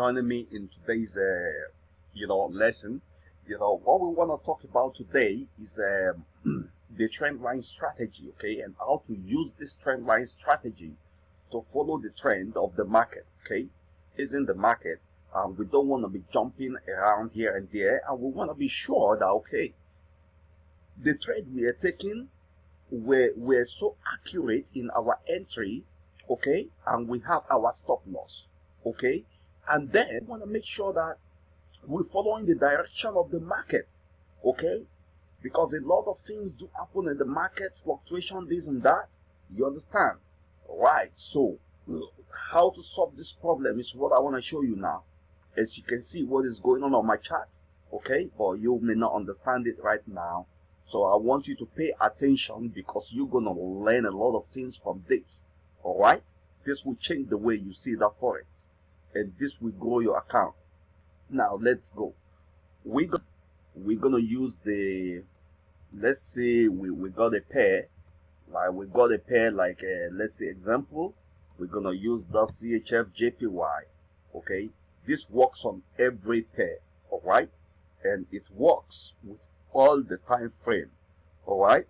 joining me in today's lesson. What we want to talk about today is the trend line strategy, okay, and how to use this trend line strategy to follow the trend of the market, okay. Is in the market, and we don't want to be jumping around here and there, and we want to be sure that, okay, the trade we are taking, we're so accurate in our entry, okay, and we have our stop loss, okay, and then we want to make sure that we're following the direction of the market, okay, because a lot of things do happen in the market, fluctuation, this and that, you understand, right? So how to solve this problem is what I want to show you now. As you can see what is going on my chart, okay, but you may not understand it right now. So I want you to pay attention because you're going to learn a lot of things from this. Alright? This will change the way you see that Forex. And this will grow your account. Now let's go. We're going to use the, let's say we got a pair. Let's say example. We're going to use the CHF JPY. Okay? This works on every pair. Alright? And it works with all the time frame. Alright,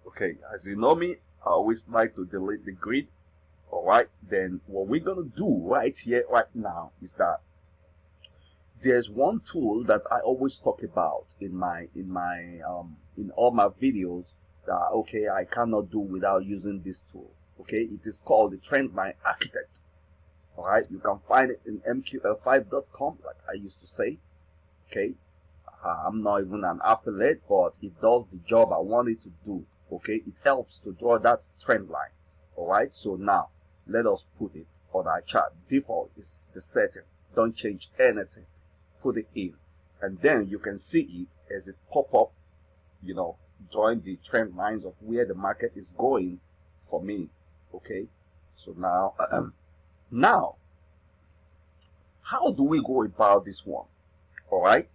okay, as you know me, I always like to delete the grid. Alright, then what we're gonna do right here right now is that there's one tool that I always talk about in all my videos that, okay, I cannot do without using this tool. Okay, it is called the Trend Line Architect. Alright, you can find it in mql5.com, like I used to say. Okay, I'm not even an affiliate, but it does the job I want it to do. Okay, it helps to draw that trend line. Alright, so now let us put it on our chart. Default is the setting, don't change anything, put it in, and then you can see it as it pop up, drawing the trend lines of where the market is going for me. Okay, so now now how do we go about this one? Alright,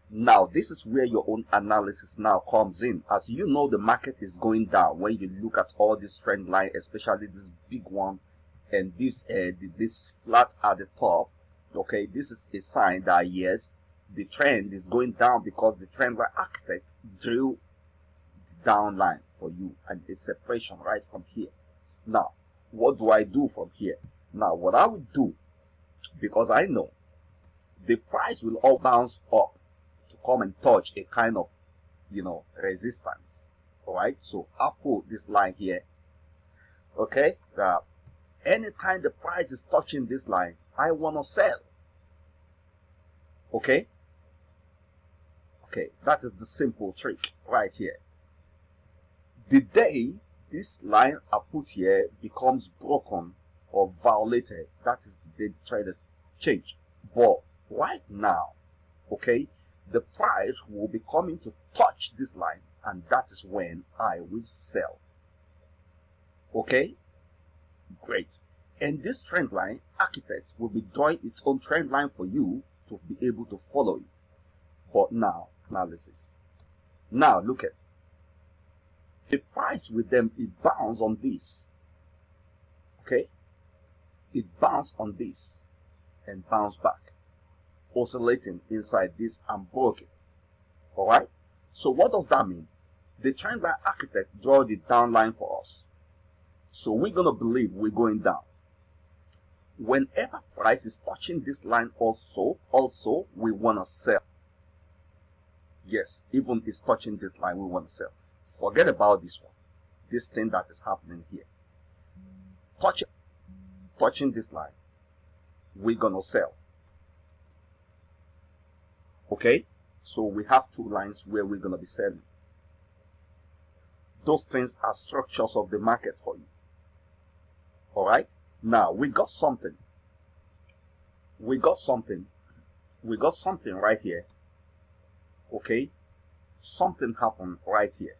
now this is where your own analysis now comes in. As you know, the market is going down when you look at all this trend line, especially this big one and this flat at the top. Okay, this is a sign that yes, the trend is going down because the trend line architect drew the down line for you and a separation right from here. Now what do I do from here? Now what I would do, because I know the price will all bounce up to come and touch a kind of, resistance. Alright, so I'll put this line here. Okay, anytime the price is touching this line, I want to sell. Okay, that is the simple trick right here. The day this line I put here becomes broken or violated, that is the day the traders change. But right now, okay, the price will be coming to touch this line, and that is when I will sell. Okay, great. And this trend line architect will be drawing its own trend line for you to be able to follow it. But now, analysis. Now look at the price with them. It bounced on this. Okay, it bounced on this and bounced back, oscillating inside this and broke it. Alright, so what does that mean? The trend line architect draw the down line for us, so we're gonna believe we're going down. Whenever price is touching this line also we want to sell. Yes, even it's touching this line, we want to sell. Forget about this one, this thing that is happening here. Touching this line, we're gonna sell. Okay, so we have two lines where we're gonna be selling. Those things are structures of the market for you. Alright, now we got something right here. Okay, something happened right here.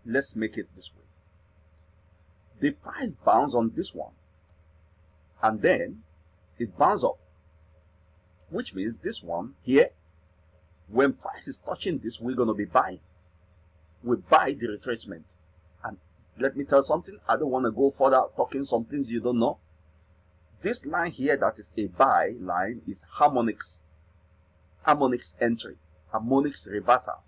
Let's make it this way. The price bounced on this one and then it bounced up, which means this one here, when price is touching this, we're going to be buying. We buy the retracement. And let me tell you something, I don't want to go further talking some things you don't know. This line here that is a buy line is harmonics entry, harmonics reversal.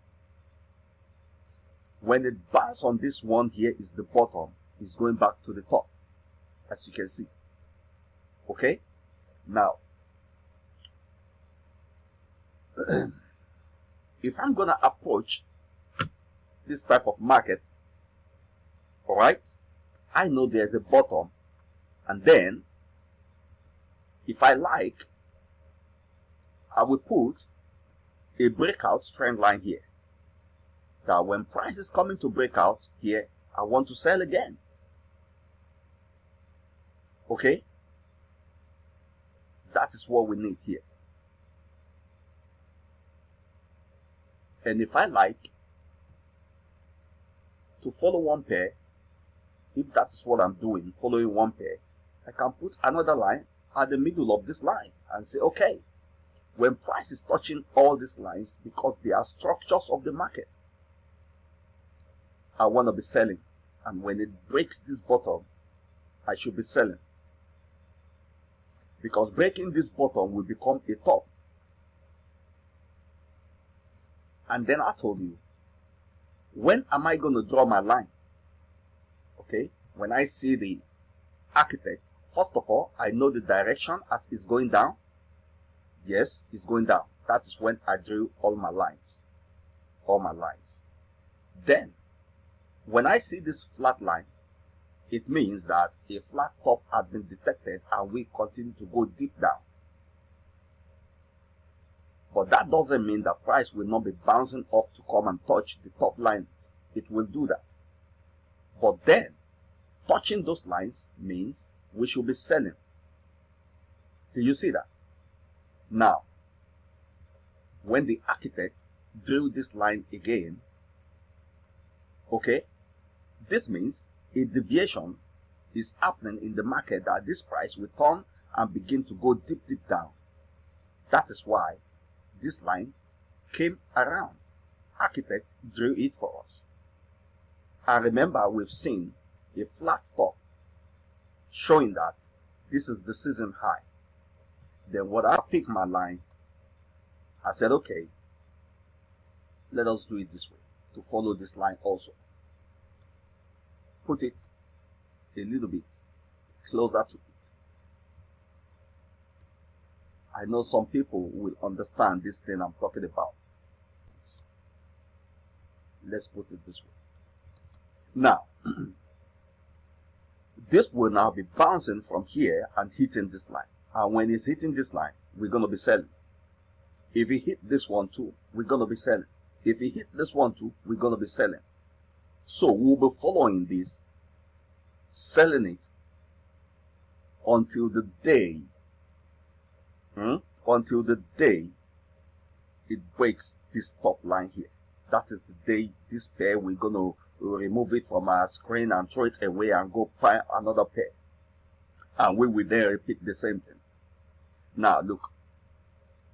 When it buys on this one here is the bottom, it's going back to the top, as you can see. Okay, now if I'm gonna approach this type of market, all right, I know there's a bottom, and then if I like, I will put a breakout trend line here. That when price is coming to break out here, I want to sell again. Okay, that is what we need here. And if I like to follow one pair, if that is what I'm doing, following one pair, I can put another line at the middle of this line and say, okay, when price is touching all these lines, because they are structures of the market, I want to be selling. And when it breaks this bottom, I should be selling. Because breaking this bottom will become a top. And then I told you, when am I going to draw my line? Okay, when I see the architect, first of all, I know the direction as it's going down. Yes, it's going down. That is when I drew all my lines. All my lines. Then, when I see this flat line, it means that a flat top has been detected and we continue to go deep down. But that doesn't mean that price will not be bouncing up to come and touch the top line. It will do that. But then, touching those lines means we should be selling. Do you see that? Now, when the architect drew this line again, okay, this means a deviation is happening in the market that this price will turn and begin to go deep down. That is why this line came around. Architect drew it for us. And remember, we've seen a flat top showing that this is the season high. Then when I pick my line, I said, okay, let us do it this way, to follow this line also. Put it a little bit closer to it. I know some people will understand this thing I'm talking about. Let's put it this way. Now, this will now be bouncing from here and hitting this line. And when it's hitting this line, we're going to be selling. If it hit this one too, we're going to be selling. If it hit this one too, we're going to be selling. So we'll be following this, selling it until the day, it breaks this top line here. That is the day this pair, we're going to remove it from our screen and throw it away and go find another pair. And we will then repeat the same thing. Now look,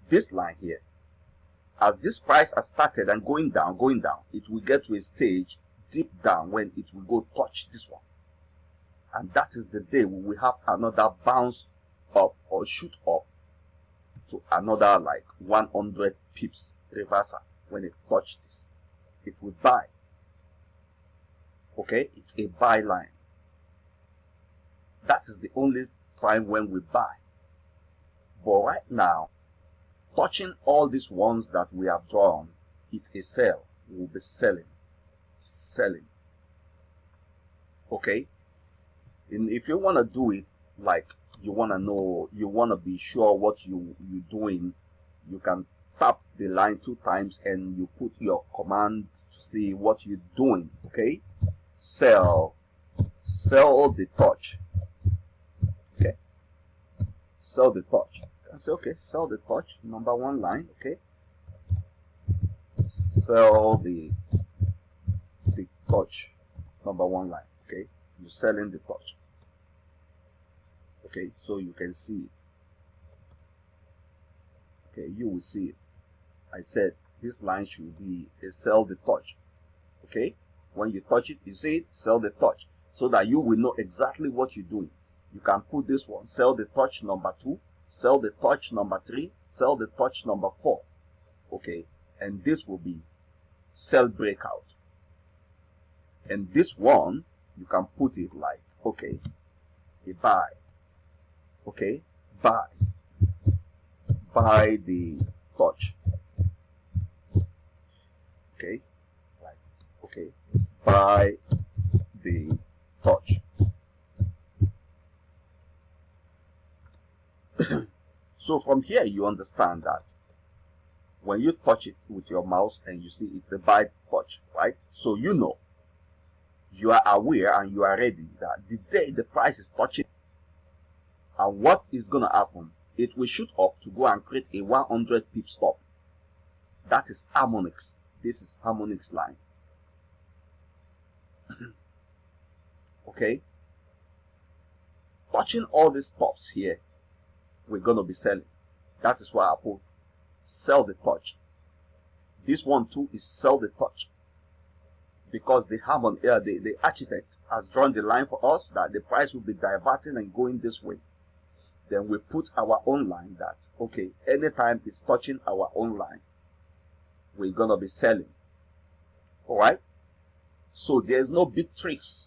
this line here, as this price has started and going down, it will get to a stage deep down when it will go touch this one. And that is the day we will have another bounce up or shoot up to another like 100 pips reversal. When it touches this, it will buy. Okay, it's a buy line. That is the only time when we buy. But right now, touching all these ones that we have drawn, it's a sell. We'll be selling. Okay, and if you want to do it like you want to know, you want to be sure what you're doing, you can tap the line 2 times and you put your command to see what you're doing. Okay, sell the touch. Okay, sell the touch. I say, okay, sell the touch, number 1 line. Okay, sell the touch, number 1 line. Okay, you're selling the touch. Okay, so you can see it. Okay, you will see it. I said this line should be a sell the touch. Okay, when you touch it, you see it, sell the touch, so that you will know exactly what you're doing. You can put this one, sell the touch number 2, sell the touch number 3, sell the touch number 4. Okay, and this will be sell breakout. And this one, you can put it like, okay, a buy. Okay, buy the touch. Okay, like, okay, buy the touch. So from here you understand that when you touch it with your mouse and you see it's a buy touch, right? So you know, you are aware and you are ready that the day the price is touching, and what is going to happen, it will shoot up to go and create a 100 pip stop. That is harmonics. This is harmonics line. Okay, touching all these stops here, we're going to be selling. That is why I put sell the touch. This one too is sell the touch, because the architect has drawn the line for us that the price will be diverting and going this way. Then we put our own line that, okay, anytime it's touching our own line, we're gonna be selling. All right, so there's no big tricks.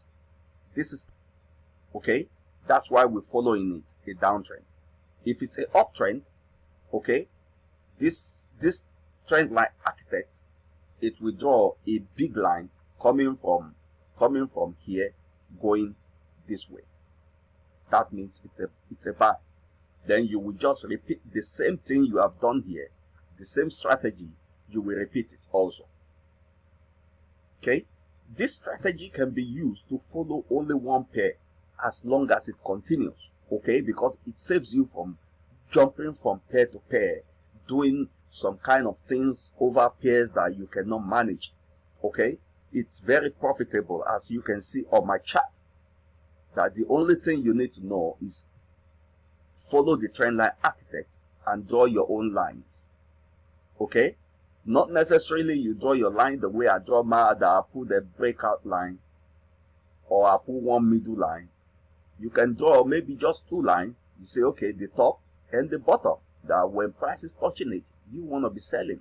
This is okay, that's why we're following it, a downtrend. If it's an uptrend, okay, this trend line architect, it will draw a big line coming from here going this way. That means it's a buy. Then you will just repeat the same thing you have done here, the same strategy, you will repeat it also. Okay, this strategy can be used to follow only one pair as long as it continues. Okay, because it saves you from jumping from pair to pair, doing some kind of things over pairs that you cannot manage. Okay, it's very profitable, as you can see on my chart, that the only thing you need to know is follow the trend line architect and draw your own lines. Okay, not necessarily you draw your line the way I draw mine, that I put a breakout line or I put one middle line. You can draw maybe just 2 lines. You say, okay, the top and the bottom, that when price is touching it, you want to be selling.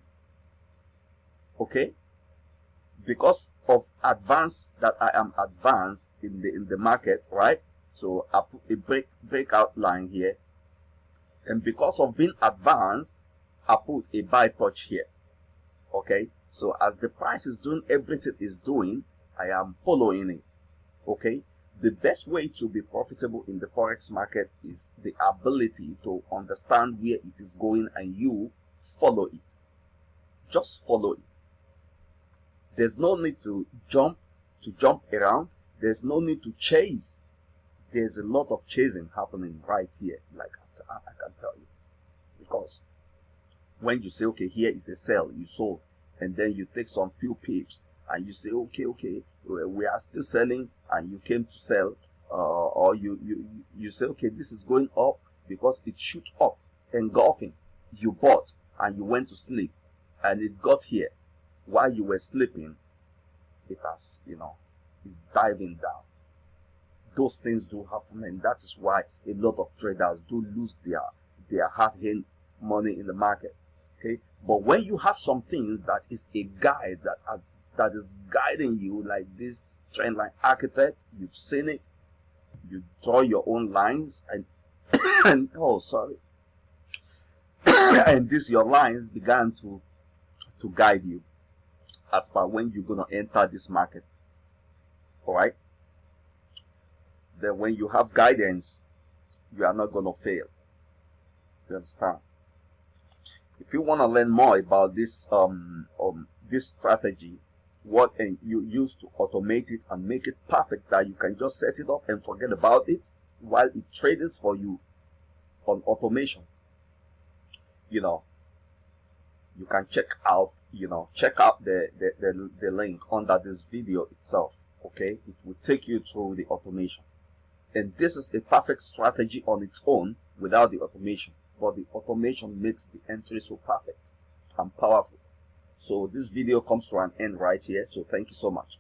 Okay, because of advance, that I am advanced in the market, right? So I put a breakout line here, and because of being advanced, I put a buy touch here. Okay, so as the price is doing everything it's doing, I am following it. Okay, the best way to be profitable in the forex market is the ability to understand where it is going and you follow it. Just follow it. There's no need to jump around. There's no need to chase. There's a lot of chasing happening right here, like I can tell you. Because when you say, okay, here is a sell, you sold, and then you take some few pips and you say, okay, we are still selling, and you came to sell, or you say, okay, this is going up because it shoots up, engulfing. You bought and you went to sleep, and it got here while you were sleeping. It has, it's diving down. Those things do happen, and that is why a lot of traders do lose their hard-earned money in the market. Okay, but when you have something that is a guide that is guiding you, like this trend line architect, you've seen it, you draw your own lines, and oh, sorry, and this your lines began to guide you as per when you're gonna enter this market. All right, then when you have guidance, you are not gonna fail. You understand? If you want to learn more about this this strategy, what and you use to automate it and make it perfect, that you can just set it up and forget about it while it trades for you on automation, you can check out the link under this video itself. Okay, it will take you through the automation, and this is a perfect strategy on its own without the automation, but the automation makes the entry so perfect and powerful. So this video comes to an end right here, so thank you so much.